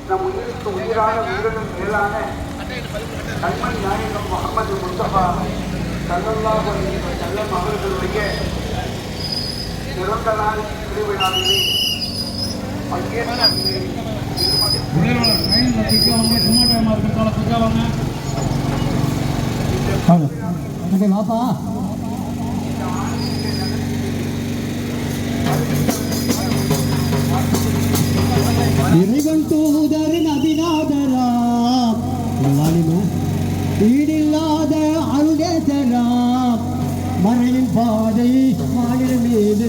நம் உயிருக்கு உயிரான உயிரினும் மேலான கண்மணி நாயகம் முகமது முஸ்தபா ஸல்லல்லாஹு அலைஹி வஸல்லம் அவர்களுடைய பிறந்த நாள் திருவிழாவிலே இறைவன் தூதர் நபிநாதராம் ஈடில்லாத அருளேசராம் மறையின் பாதை மாநில மீது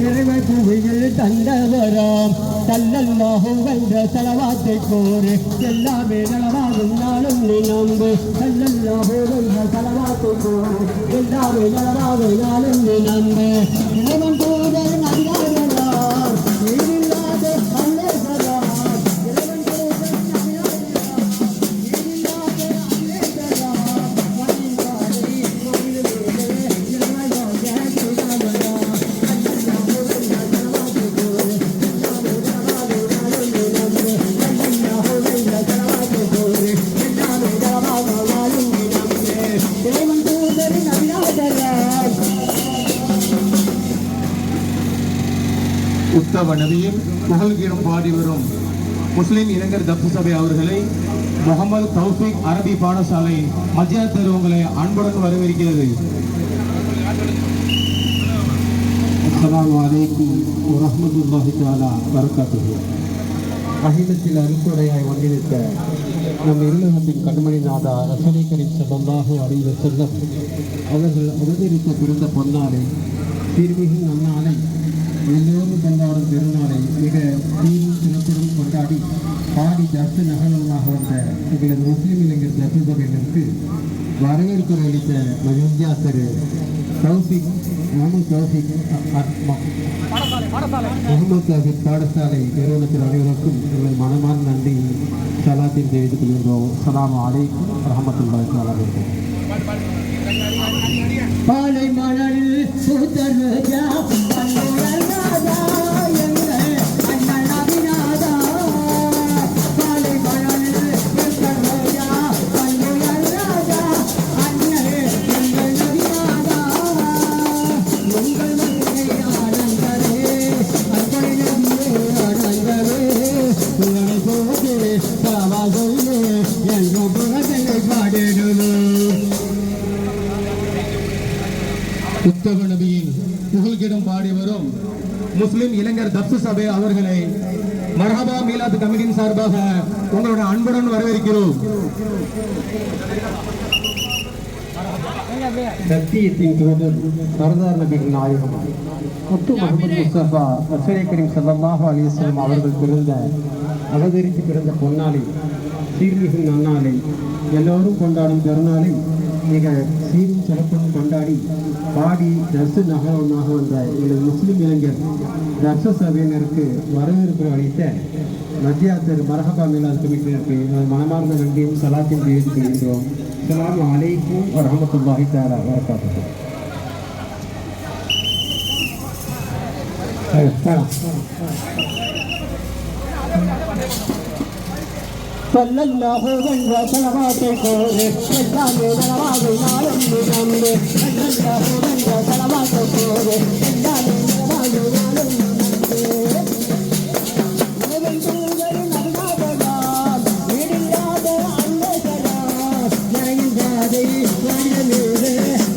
இறைவன் புவியில் தந்தவராம் ஸல்லல்லாஹு வந்த ஸலவாத்தை கோரு எல்லாமே நலவாகும் நாளும் நீ நம்பு ஸல்லல்லாஹு வந்த ஸலவாத்தை கோரு எல்லாமே நலவாகும் நாளும் நீ நம்பு இறைவன் தூதர் நபிநாதராம் ஈடில்லாத அருளேசராம் உத்தவ நபியின் புகழ்கீரம் பாடி வரும் முஸ்லிம் இளைஞர் தப்சு சபை அவர்களை முகமது தௌஃபிக் அரபி பாடசாலை மஜ்ஜத் தெரு உங்களை அன்புடன் வரவேற்கிறது. அஸ்ஸலாமு அலைக்கும் வரஹ்மத்துல்லாஹி தஆலா வபரகாத்துஹு. அகிலத்தில் அருக்குடையாய் வந்திருக்க நம் இல்லத்தின் கண்மணி நாதா ரசூலை கரீம் ஸல்லல்லாஹு அலைஹி வஸல்லம் அவர்கள் அவதரித்த பிறந்த பொன்னாளை தீர்மிகு நன்னாளை எல்லோரும் கொண்டாடும் திருநாளை மிக தீரும் சிறப்புடன் கொண்டாடி பாடி ஜஸ்து நகரமாக வந்த எங்களது முஸ்லிம் இளைஞர் ஜஸ்து சபையினருக்கு வரவேற்பு அளித்த மஜூஜா திரு தௌஃபிக் முகமது தௌஃபிக் பாடசாலை நிறுவனத்தின் அனைவருக்கும் எங்கள் மனமார்ந்த நன்றி சலாத்தில் தெரிவித்துக் கொள்கின்றோம். அஸ்ஸலாமு அலைக்கும் வரஹ்மத்துல்லாஹி வபரகாத்துஹு. பாலை மலரில் பூத்தர் ரோஜா பல்லுடல் ராஜா எங்கள் அண்ணன் அபிநாதா பாலை மலரில் பூத்தர் ரோஜா பல்லுடல் ராஜா அண்ணன் எங்கள் அபிநாதா உங்கள் மகனை ஆனந்தரே அன்பை நபியே ஆனந்தரே உங்களை போது பாவா சொல்லு என்றும் புகழை பாடிடுவோம். உத்தவ நபியின் புகழ்கிடம் பாடி வரும் முஸ்லிம் இளைஞர் தப்சு சபை அவர்களை மர்ஹபா மீலாத் கமிட்டியின் சார்பாக உங்களுடைய அன்புடன் வரவேற்கிறோம். சத்தியத்தின் தூதர் சர்தார் நபிகள் நாயகம் முத்து முகமது முஸ்தபா ரசூலை கரீம் ஸல்லல்லாஹு அலைஹி வஸல்லம் அவர்கள் அவதரித்து பிறந்த பொன்னாளை சீர்மிகு நன்னாளை எல்லோரும் கொண்டாடும் பெருநாளை மிக சீரும் சிறப்புடன் கொண்டாடி பாடி தர்சு நகரமாக வந்த எங்களது முஸ்லிம் இளைஞர் தர்சு சபையினருக்கு வரவேற்பு அளித்த மஜ்ஜத் தெரு மர்ஹபா மீலாத் கமிட்டியினருக்கு மனமார்ந்த நன்றியும் சலாத்தையும் தெரிவித்துக் கொள்கின்றோம். அஸ்ஸலாமு அலைக்கும் வரஹ்மத்துல்லாஹி தஆலா வபரகாத்துஹு. ஸல்லல்லாஹு அலைஹி ஸலவாத்தை கோரு எல்லாமே நலவாகும் நாளும் நீ நம்பு ஸல்லல்லாஹு அலைஹி ஸலவாத்தை கோரு எல்லாமே நலவாகும் நாளும் நீ நம்பு இறைவன் தூதர் நபிநாதராம் ஈடில்லாத அருளேசராம் மறையின் பாதை மாநில மீது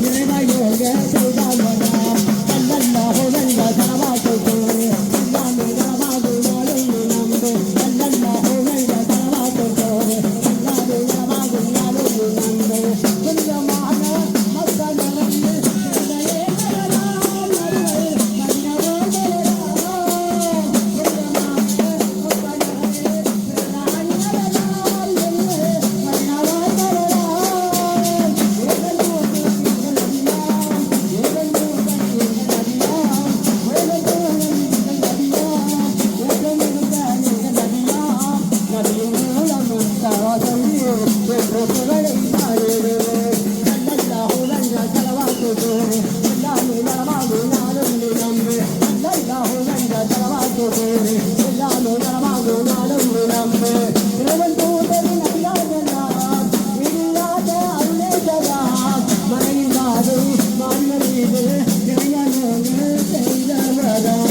இறைவயோக செய்தாவராம் ஸல்லல்லாஹு அலைஹி ஸலவாத்தை கோரு எல்லாமே நலவாகும் நாளும் நீ நம்பு ஸல்லல்லாஹு அலைஹி எல்லாமே இறைவன் தூதரின் அடியார்களாம் இல்லாத அருளேசராம் மனையின் மாது மாண்கள் மீது இறையனோடு செய்தவராம்.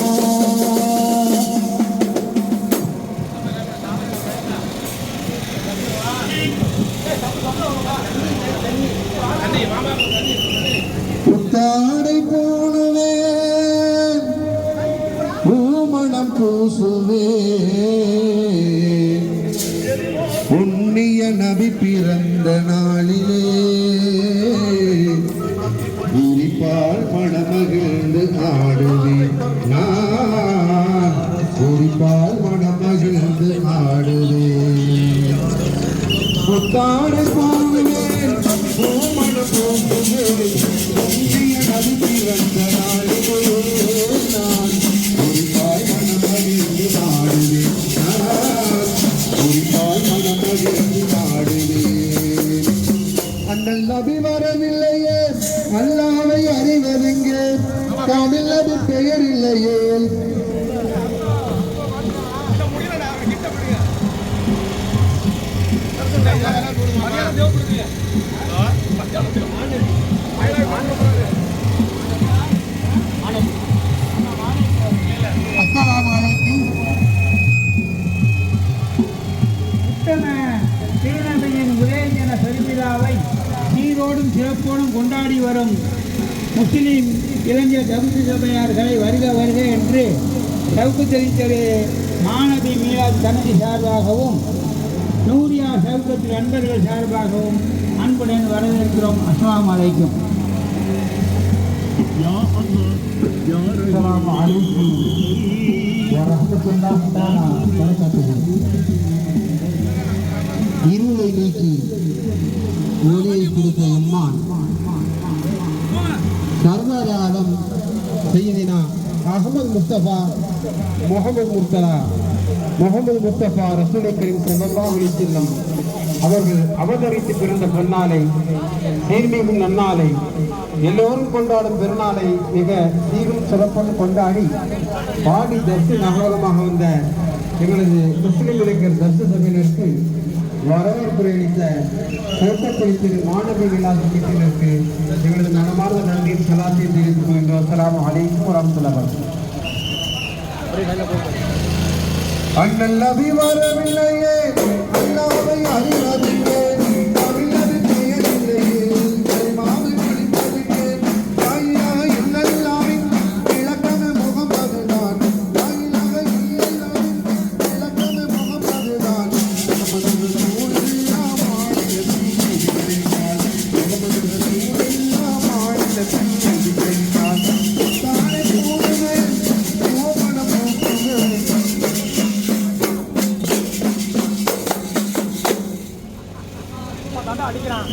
புத்தாடை போடுவேன் பூமணம் பூசுவேன் புண்ணிய நபி பிறந்த நாளிலே குறிப்பால் மணமகிழ்ந்து ஆடுவேன் நான் குறிப்பால் மணமகிழ்ந்து ஆடுவேன். புத்தாடை போடுவேன் பூமணம் பூசுவேன் புண்ணிய நபி பிறந்த நாளிலே நான் குறிப்பால் மணமகிழ்ந்து ஆடுவேன் நான் குறிப்பால் மணமகிழ்ந்து ஆடுவேன். அண்ணல் நபி வரவில்லையே அல்லாவை அறிவதெங்கே தமிழ் நபி பெயர் இல்லையே திருநங்கையின் உதயதின பெருவிழாவை சீரோடும் சிறப்போடும் கொண்டாடி வரும் முஸ்லிம் இளைஞர் தகுதி சபையார்களை வருக வருக என்று சவுக்கு தெரிவித்தது மாணவி மீராஜ் கமிட்டி சார்பாகவும் நூரியா சவுக்கத்து நண்பர்கள் சார்பாகவும் அன்புடன் வரவேற்கிறோம். அஸ்ஸலாமு அலைக்கும். அஸ்ஸலாமு அலைக்கும் வரஹ்மத்துல்லாஹி தஆலா வபரகாத்துஹு. இருளை நீக்கி ஒளியை கொடுத்த அம்மான் சர்தார் ஆலம் சையதினா அஹ்மத் முஸ்தபா முகமது முஸ்தபா ரசூலை கரீம் ஸல்லல்லாஹு அலைஹி வஸல்லம் அவர்கள் அவதரித்து பிறந்த பொன்னாலை சீர்மிகு நன்னாளை எல்லோரும் கொண்டாடும் பெருநாளை மிக சீரும் சிறப்பாக கொண்டாடி பாடி தர்சு நகரமாக வந்த எங்களது முஸ்லிம் இளைஞர் தர்சு சபையினருக்கு வரவேற்பு அளித்த கோட்டப்பள்ளி மாணவி விழாக்கினருக்கு எங்களது மனமார்ந்த நன்றி சலாத்தை தெரிவித்துக் கொள்கின்றோம். அஸ்ஸலாமு அலைக்கும் வரஹ்மத்துல்லாஹி. அண்ணல் நபி வரவில்லையே அல்லாவை அறிவதில்லை தமிழது பெயர் இல்லையே மாவு படிப்பதில்லை தாயிலா இல்லல்லாவின் இலக்கண முகமது தான் தாயிலாக இல்லல்லாவின் இலக்கண முகமது தான் முகமது ரசூலுல்லா மாநிலத்தில் இருக்கிறார் முகமது ரசூலுல்லா மாநிலத்தில் இருக்கிறார். தானே போடுவேன் கோபணம் போக்குவேன் அடிக்கிறான்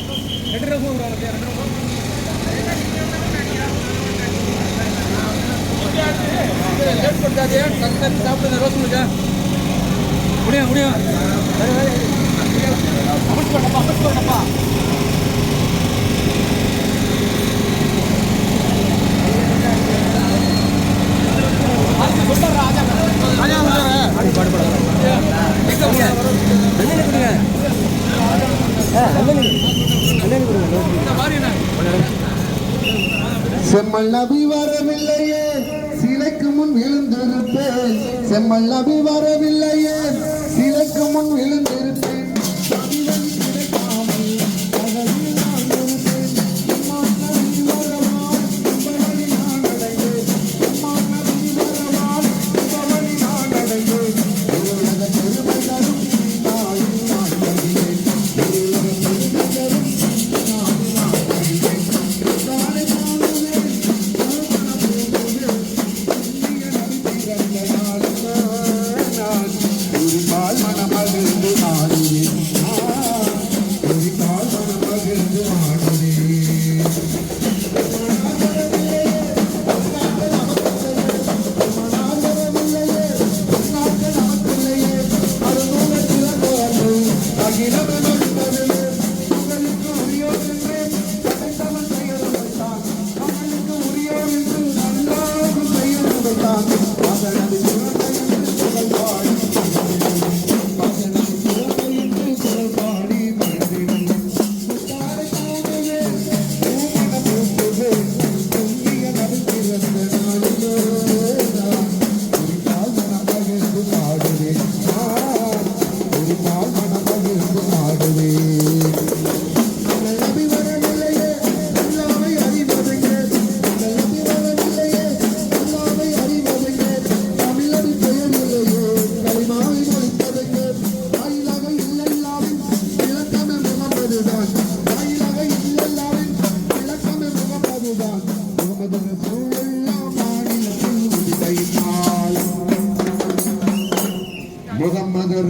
சாப்பிடுங்க ரோஸ் முடியும் முடியும் பண்ணப்பா செம்மல் நபி வரவில்லையே சிலைக்கு முன் விழுந்திருப்பேன் செம்மல் நபி வரவில்லையே சிலைக்கு முன் விழுந்திருப்பேன் நபிவழி கிடைக்காமல் பகலில் நான் இருப்பேன் இம்மான் நபி வரவால் உபவழி நான் அடைந்தேன் இம்மான் நபி வரவால் உபவழி நான் அடைந்தேன் உலக பெருமை தரும் நாளில் நான் வருகிறேன் உலக பெருமை தரும் நாளில் நான் வருகிறேன். தானே காணுவேன் கோபணம் போகுவேன் இந்திய நபி பிறந்த நாள் நான்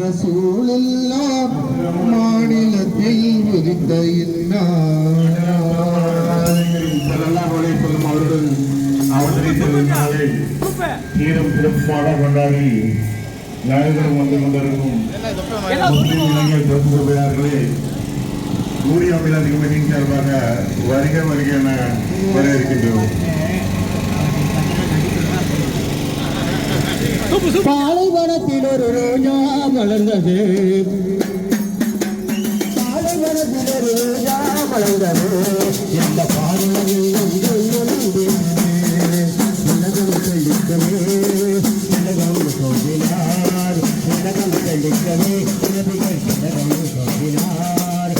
ரசூலுல்லாஹ் மாநிலத்தில் உதித்த அவர்கள் அவதரித்திருந்தாலே தீரம் சிறப்பாக கொண்டாடி நாயகரும் வந்து கொண்டிருக்கும் முஸ்லிம் இளைஞர் தோற்றுகிறார்களே ஊரியா மிலாது கமிட்டியின் சார்பாக வருக வருக என வரவேற்கின்றோம். பாலைவனத்தில் ஒரு ரோஜா மலர்ந்தது, பாலைவனத்தில் ஒரு ரோஜா மலர்ந்தது, எந்த பாடலில் உலகம் கழிக்கவே உலகம் சொல்கிறார், உலகம் கழிக்கவே உலகிகள் உலகம் சொல்கிறார்.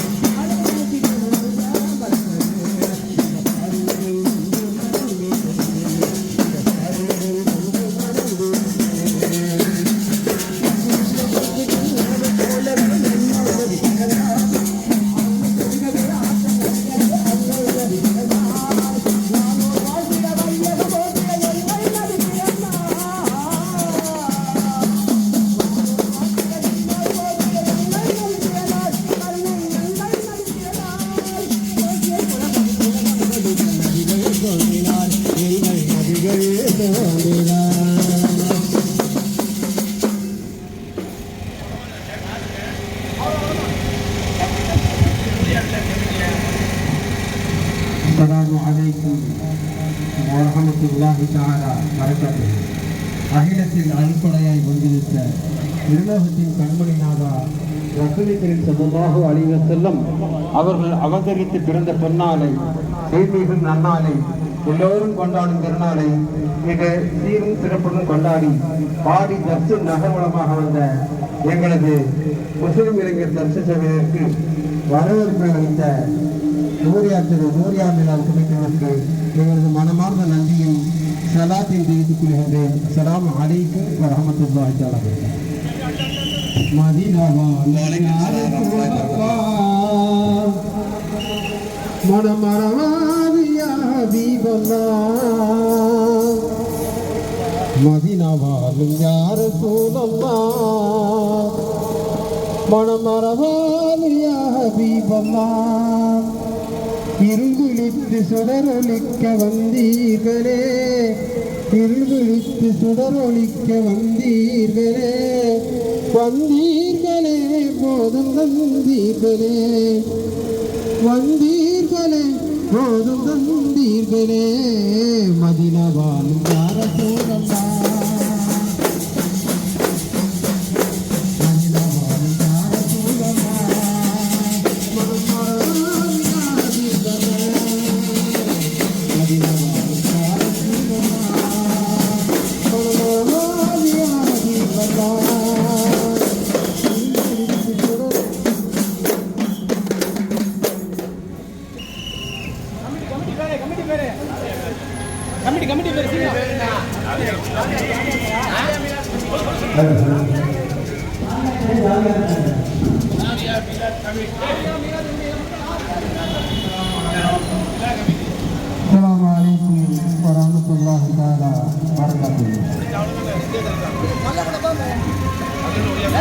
அஸ்ஸலாமு அலைக்கும் வரஹ்மத்துல்லாஹி தஆலா வரகாத்துஹு. அகிலத்தில் அடிப்படையாய் வந்திருந்த நிர்லோகத்தின் கண்மணிநாதா ரசூல் கரீம் ஸல்லல்லாஹு அலைஹி வஸல்லம் அவர்கள் அவதரித்து பிறந்த பொன்னாலை, செய்திகள் நன்னாலை, எல்லோரும் கொண்டாடும் திருநாளை மிக சீரும் சிறப்புடன் கொண்டாடி பாடி தர்சு நகர்வலமாக வந்த எங்களது முஸ்லிம் இளைஞர் தர்சு சபையினருக்கு வரவேற்பு அளித்த நூரியா மிலாது கமிட்டியினருக்கு எங்களது மனமார்ந்த நன்றியும் சலாத்தையும் தெரிவித்துக் கொள்கின்றேன். அஸ்ஸலாமு அலைக்கும் வரஹ்மத்துல்லாஹி தஆலா மதீனாவாலும் யா ரசூலல்லாஹ், மனமரவாலும் யா ஹபீபல்லாஹ், இருங்குளித்து சுடரொளிக்க வந்தீர்களே, இருங்குளித்து சுடரொளிக்க வந்தீர்களே, வந்தீர்களே போதும் வந்தீர்களே, வந்தீர்களே போதும் வந்தீர்களே, மதீனாவாலும் யா ரசூலல்லாஹ். கமிட்டி பேர் அஸ்ஸலாமு அலைக்கும் வரஹ்மத்துல்லாஹி தஆலா வரகாத்துஹு.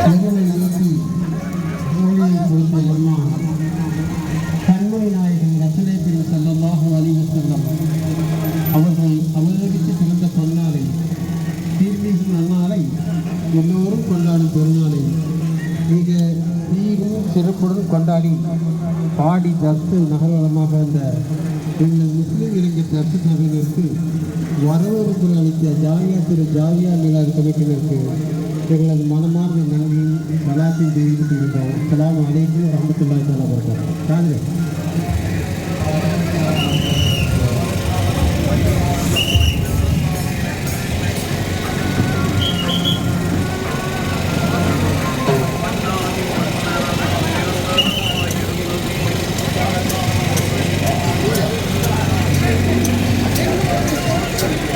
எங்களை நம்பி மொழியை கொடுத்த எல்லாம் கண்மணி நாயகன் ரசூல் கரீம் ஸல்லல்லாஹு அலைஹி வஸல்லம் அவர்கள் அவதரித்து பிறந்த பொன்னாலை, தீர்மிகு நன்னாளை, எல்லோரும் கொண்டாடும் பெருநாளை மிக சீரும் சிறப்புடன் கொண்டாடி பாடி தர்சு நகர்வலமாக வந்த எங்கள் முஸ்லிம் இளைஞர் தர்சு சபையினருக்கு வரவேற்பு அளித்த ஜாவியா மிலாது கமிட்டியினருக்கு எங்களது மனமார்ந்த நன்றியும் சலாத்தையும் தெரிவித்துக் கொள்கின்றோம். அஸ்ஸலாமு அலைக்கும் வரஹ்மத்துல்லாஹி தஆலா வரகாத்துஹு.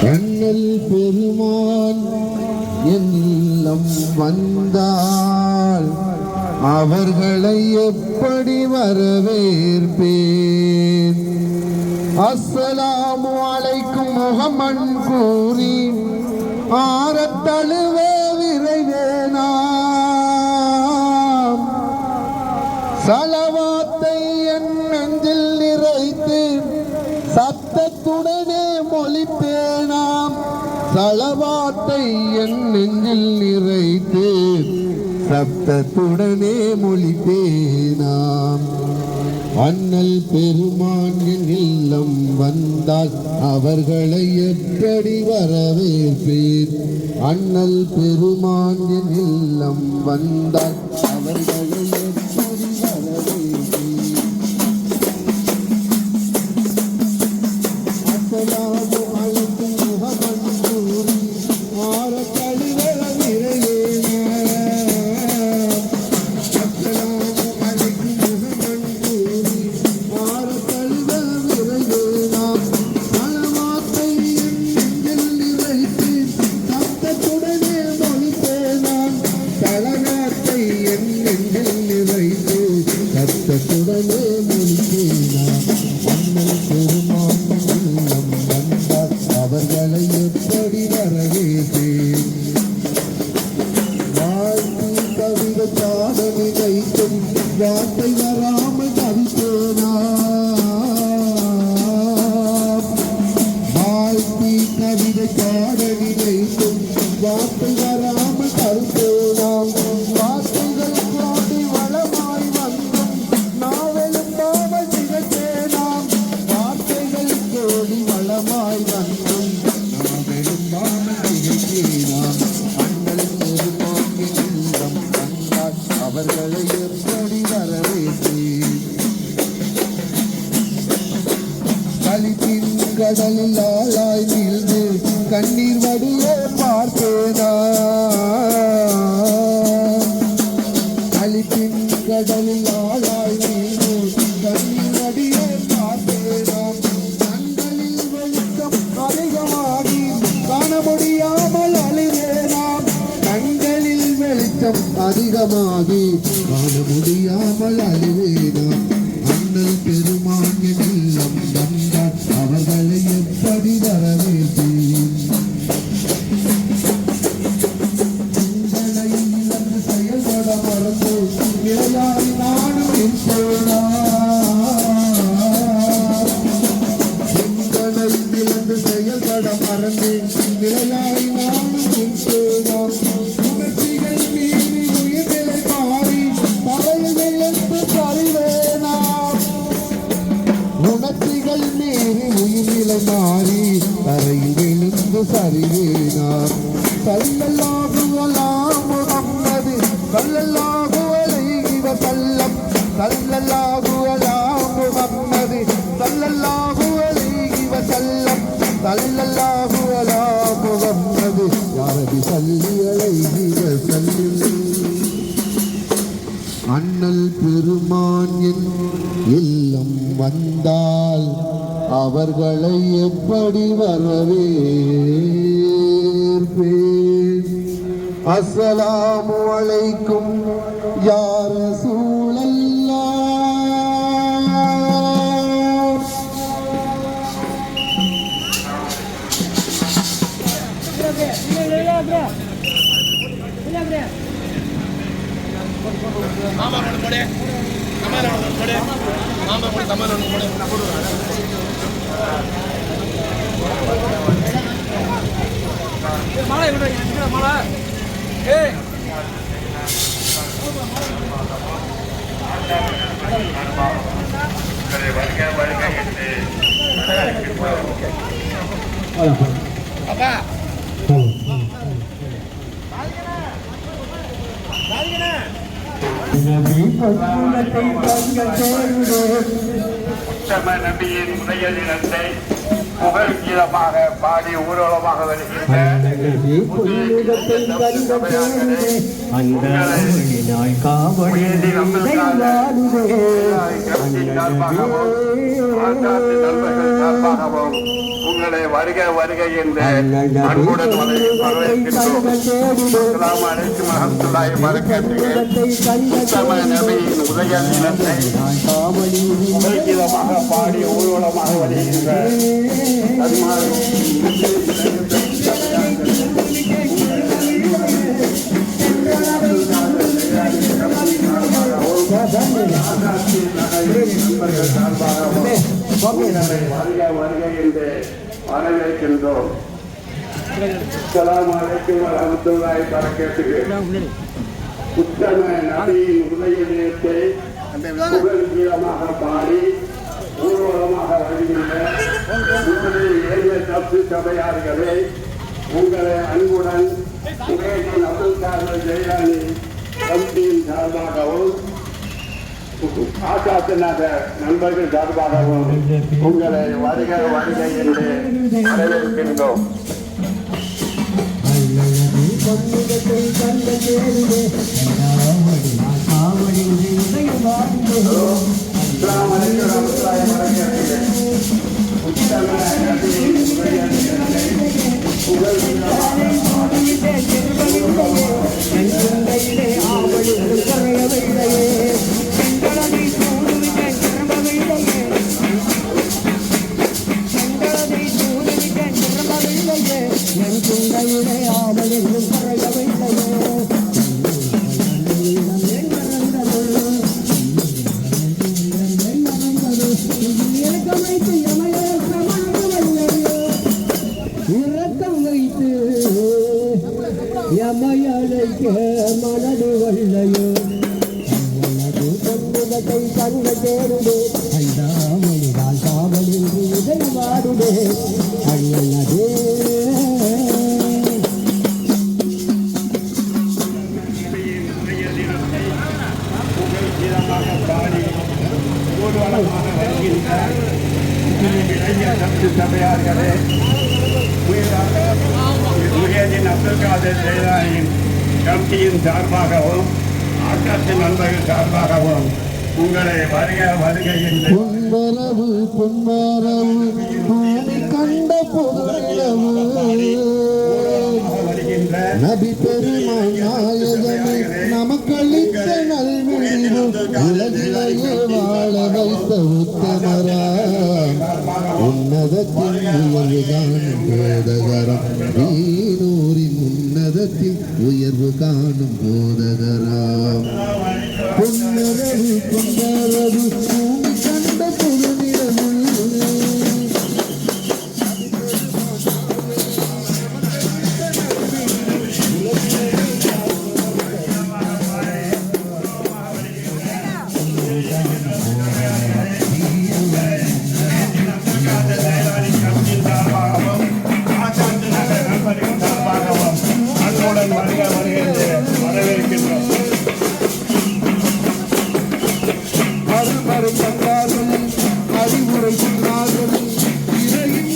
அண்ணல் பெருமான் என் இல்லம் வந்தால் அவர்களை எப்படி வரவேற்பேன்? அஸ்ஸலாமு அலைக்கும் முகமன் கூறி ஆரத்தழுவே விரைவேனா சலவாத்தை என் நெஞ்சில் நிறைத்து சத்தத்துடனே மொழிப்பேனாம். சலவாத்தை என் நெஞ்சில் நிறைத்து சப்தத்துடனே மொழிப்பேனாம். அண்ணல் பெருமான் என் இல்லம் வந்தால் அவர்களை எப்படி வரவேற்பேன். அண்ணல் பெருமான் என் இல்லம் வந்தால் அவர்களை எப்படி வரவேற்பேன். அஸ்ஸலாமு அலைக்கும் முஹம்மது கூறி ஆர கழிவள நிறைவேன. அஸ்ஸலாமு அலைக்கும் முஹம்மது கூறி ஆர கழிவள நிறைவேனாம். சலவாத்தை என் நெஞ்சில் நிறைத்து சப்தத்துடனே மொழிப்பேனாம். சலவாத்தை என் நெஞ்சில் நிறைத்து சப்தத்துடனே மொழிப்பேனாம். அண்ணல் பெருமான் இல்லம் வந்தால் அவர்களை எப்படி வரவேற்பேன். வாழ்த்து கவிதை சாதனை வைத்தும் வார்த்தை வராமல் தவிப்பேனா. வாழ்த்தி கவிதை சாதனை வைத்தும் வார்த்தை வராமல் தவிப்பேனாம். வார்த்தைகள் கோடி வளமாய் வந்தும் நாவலும் பாவல் திகழ்த்தேனாம். வார்த்தைகள் கோடி வளமாய் வந்தும் நாவலும் பாவல் திகழ்த்தேனாம். அண்ணல் பெருமான் இல்லம் வந்தால் அவர்களை எப்படி வரவேற்பேன். களிப்பின் கடலில் ஆளாய் நீழ்ந்து கண்ணீர் வடிய பார்ப்பேனா. களிப்பின் கடலில் ஆளாய் நீழ்ந்து கண்ணீர் வடிய பார்ப்பேனாம். கண்களில் வெளிச்சம் அதிகமாகி காண முடியாமல் அழிவேனாம். கண்களில் வெளிச்சம் அதிகமாகி காண முடியாமல் அழிவேனாம். அண்ணல் பெருமான் என் இல்லம் வந்தால் அவர்களை எப்படி வரவேற்பேன். சிந்தனை இழந்து செயல்பட மறந்து நிலையாய் நானும் இருப்பேனா. சிந்தனை இழந்து செயல்பட மறந்து நிலையாய் நானும் இருப்பேனா. உணர்ச்சிகள் மீறி உயிர்நிலை மாறி பறையில் என்று அறிவேனா. உணர்ச்சிகள் மீறி உயிர்நிலை மாறி தரையில் விழுந்து சரிவேனார். சல்லல்லாஹு அலா முஹம்மது சல்லல்லாஹு அலைஹி வஸல்லம். சல்லல்லாஹு அலா முஹம்மது சல்லல்லாஹு அலைஹி வஸல்லம். சல்லல்லாஹு அலா முஹம்மது யா ரப்பி ஸல்லி அலைஹி வஸல்லம். அண்ணல் பெருமான் என் இல்லம் வந்தால் அவர்களை எப்படி வரவேற்பேன். அஸ்ஸலாமு அலைக்கும் யா ரசூலல்லாஹ். மாலை மாலை ஏய் அப்பா உத்தம நபியின் உதய தினத்தை புகழ் கீதமாக பாடி ஊர்வலமாக வருகின்ற உங்களை வருக வருக என்று அன்புடன் வரவேற்கின்றோம். அஸ்ஸலாமு அலைக்கும் வரஹ்மத்துல்லாஹி வபரகாத்துஹு. உத்தம நபியின் உதய தினத்தை புகழ் கீதமாக பாடி ஊர்வலமாக வருகின்ற ஆசாத்தி நகரின் நண்பர்கள் சார்பாக வருக வருக என்று வரவேற்கின்றோம். அஸ்ஸலாமு அலைக்கும் வரஹ்மத்துல்லாஹி வபரகாத்துஹு. உத்தம நபியின் உதயத்தை புகழ்கீழமாக பாடி ஊர்வலமாக வருகின்ற உங்களுடைய ஏழு தப்பு சபையார்களே, உங்களை அன்புடன் உலகின் அப்துல் காதர் ஜெயலலிதா கமிட்டியின் சார்பாகவும் ஆசாத்து நகர் நண்பர்கள் சார்பாகவும் உங்களை வருக வருக என்று வரவேற்கின்றோம். அஸ்ஸலாமு அலைக்கும் வரஹ்மத்துல்லாஹி வபரகாத்துஹு. உத்தம நபியின் உதயத்தை யமயழைக்க மனது வல்லையோ பொன்முகத்தை கண்ட தேருடே ஐந்தாமணிதான் காவலில் உதை வாடுடே அண்ணனதே பாடி ஊர்வலமாக வருகின்ற இளைஞர் தப்பு சபையார்களே, முஹியதீன் அப்துல் காதர் ஜெயலலிதாவின் கமிட்டியின் சார்பாகவும் ஆசாத்து நண்பர்கள் சார்பாகவும் உங்களை வருக வருக என்று பொன்வரவு பொன்வரவு பூமி கண்ட பொதுநிலவு வருகின்ற நபி பெருமான் நாயகமே நமக்களித்த நல்விழிவு உலகிலேயே வாழ வைத்த உத்தமரா உன்னதத்தின் உயர்வு காணும் போதகரம் நீனூரின் உன்னதத்தில் உயர்வு காணும் போதகராம் பொன்னரவு பொன்னரவு பூமி கண்ட பொதுநிலவு அன்புடன் வருக வருக என்று வரவேற்கின்றோம். அருமறை கண்டார்கள் அறிவுரை சொன்னார்கள் இறையின்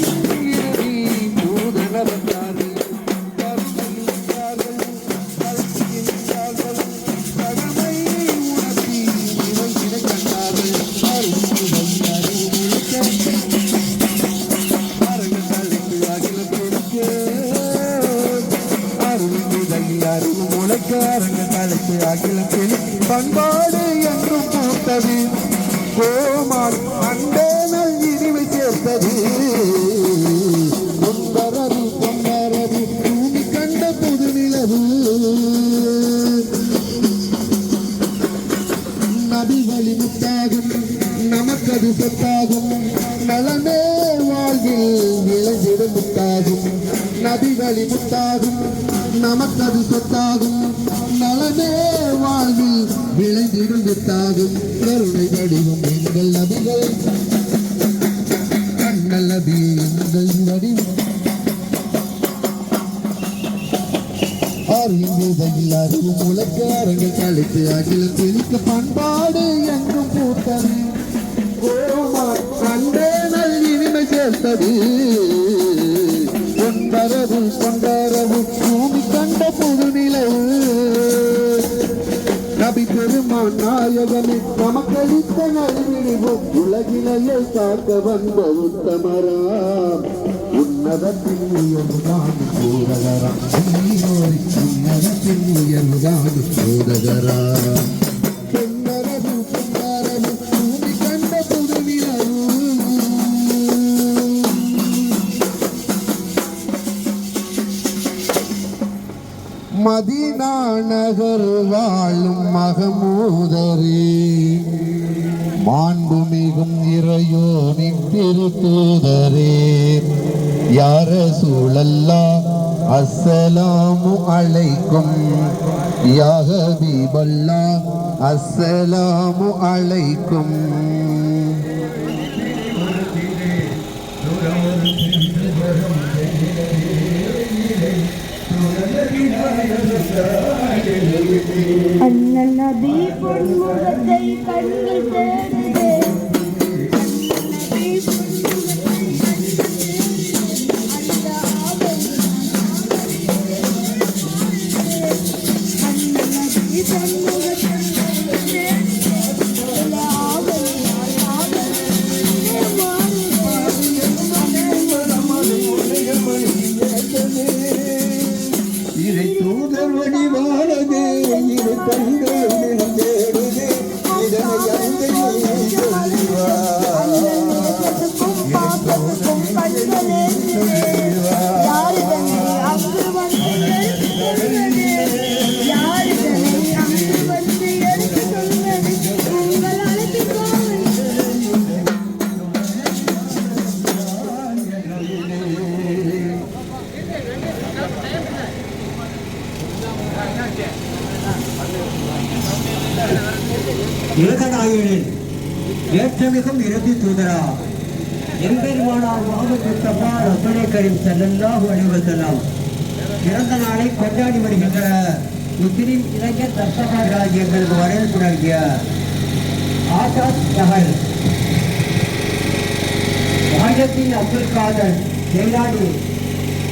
இறுதி தூதன வந்தார்கள் கருணையுற்றார்கள் கல்வியின்றார்கள் கடமையை உணர்த்தி இறையினை கண்டார்கள் அருமுறை அறிவு முழுக்க அரங்கங்களுக்கு அகில பெருக்க அருள்மிதையில் அறிவு முளைக்க அரங்கங்களுக்கு அகில பெருக்க பண்பாடு என்றும் பூத்தது கோமான் அண்டேனல் இனிமை சேர்த்தது பொன்பரவு பொன்னரவு பூமி கண்ட புது நிலவு நபி வழி முத்தாகும் நமக்கது சொத்தாகும் நலமே வாழ்வில் விளைந்திடும் முத்தாகும் நபி வழி முத்தாகும் நமக்கது சொத்தாகும் நலமே வாழ்வில் விளைந்திடும் வித்தாகும் கருணை வடிவம் எங்கள் நபிகள் கண்ணல் நபி எங்கள் வடிவம் அறிவுதையில் அறிவு முளைக்க அரங்கள் கழித்து அகிலம் பிரிக்க பண்பாடு எங்கும் பூத்தது கோமான் கண்டே நல் இனிமை சேர்த்தது பொன்பரவு பொன்பரவு பூமி கண்ட புது நிலவு நபி பெருமான் நாயகமே நமக்களித்த நல்விழிவு உலகினையே காக்க வந்த உத்தமராம் உன்னதத்தின் உயர்வுதான் போதகராம் உன்னதத்தின் உயர்வுதான் போதகராம் பொன்னரவு பொன்னரவு பூமி கண்ட புது நிலவு மதீனா மதினா நகர் வாழும் மகமூதரே, மாண்புமிகும் இறையோனின் திருத்தூதரே, யா ரசூலல்லாஹ் அஸ்ஸலாமு அலைக்கும், யா ஹபீபல்லாஹ் அஸ்ஸலாமு அலைக்கும். அண்ணல் நபி பொன்முகத்தை கண்கள் தேடுதே, இறை தூதர் வடிவானதே, இரு கண்கள் தேடுதே, இதனை அங்கையில் சொல்வார். ஏகநாயகனின் ஏற்றமிகும் இறுதி தூதரா எம்பெருமானார் முஹம்மது முஸ்தபா ரசூலே கரீம் ஸல்லல்லாஹு அலைஹி வஸல்லம் பிறந்த நாளை கொண்டாடி வருகின்ற முஸ்லிம் இளைஞர் தர்சகர்களாகிய எங்களுக்கு வரவேற்பு நல்கிய ஆசாத் நகர் மாநிலத்தின் அப்துல் காதர் ஜெயலாடி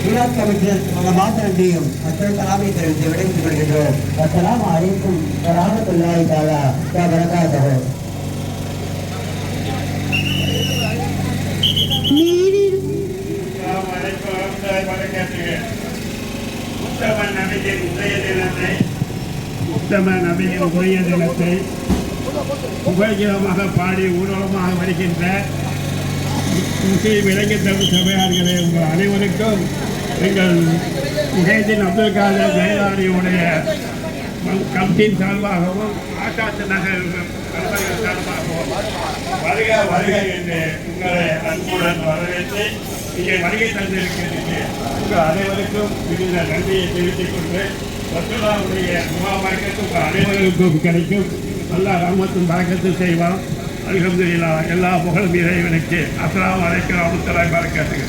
விழாத் கமிட்டியர் மாதண்டியும் அத்தனை கலாமை தெரிவித்து விடைத்துக் கொள்கின்றோம். அஸ்ஸலாமு அலைக்கும் வரஹ்மத்துல்லாஹி தஆலா வ பரகாத்துஹு. உத்தம நபியின் உரிய தினத்தை உபயோகமாக பாடி ஊர்வலமாக வருகின்ற முஸ்லீம் இளைஞர் சபையார்களே, உங்கள் அனைவருக்கும் எங்கள் முஹைதீன் அப்துல் காதர் ஜெயலானியுடைய கமிட்டியின் சார்பாகவும் ஆகாஷ் நகர் சார்பாகவும் வருக வருக என்று உங்களை அன்புடன் வரவேற்று இங்கே வருகை தந்திருக்கிறீர்கள். உங்கள் அனைவருக்கும் மிகுந்த நன்றியை தெரிவித்துக் கொண்டு ரசூலுல்லாஹ்வுடைய முபாரக்கத்து உங்கள் அனைவருக்கும் கிடைக்கும். அல்லாஹ் ரஹ்மத்தும் பரக்கத்தும் செய்வான். அல்ஹம்துலில்லாஹ். எல்லா புகழும் இறைவனுக்கு. அஸ்ஸலாமு அலைக்கும் வரஹ்மத்துல்லாஹி வபரகாத்துஹு.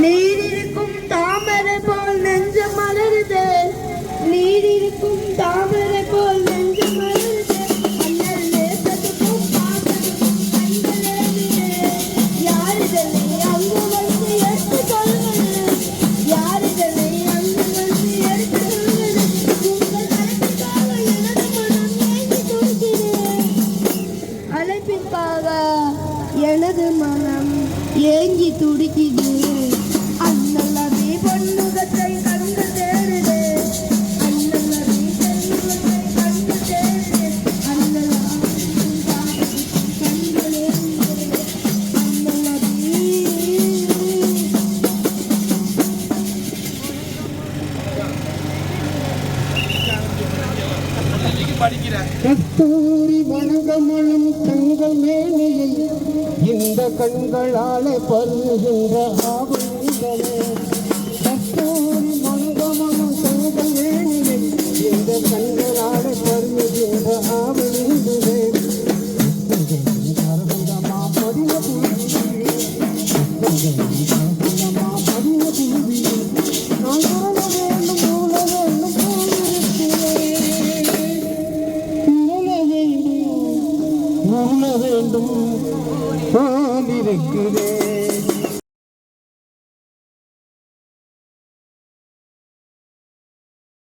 நீரிருக்கும் தாமரை போல் நெஞ்சு மலருதே, நீரிருக்கும் தாமரை போல் நெஞ்சு மலருதே, அண்ணல் நேசத்துக்கும் பாசத்துக்கும் கண்களேறிதே, யாரிதனை அங்கு வந்து எடுத்து சொல்வது, யாரிதனை அங்கு வந்து எடுத்து சொல்வது, உங்கள் அழைப்பிற்காக எனது மனம் ஏங்கி துடிக்கிறேன், அழைப்பிற்காக எனது மனம் ஏங்கி துடிக்குது. அண்ணல் நபி பொன்முகத்தை கண்கள் தேடுதே, அண்ணல் நபி பொன்முகத்தை கண்கள் தேடுதே, அண்ணல் கண்களே அண்ணல் நபி. கஸ்தூரி வணங்கமழும் தங்கள் மேனியில் இந்த கண்களாலே பருகின்ற ஆபங்களே, கஸ்தூரி வணங்கமழும் தங்கள் மேனியில் இந்த கண்களாலே பருகின்ற ஆபங்களே, வேண்டும் போலிருக்கிறேன்.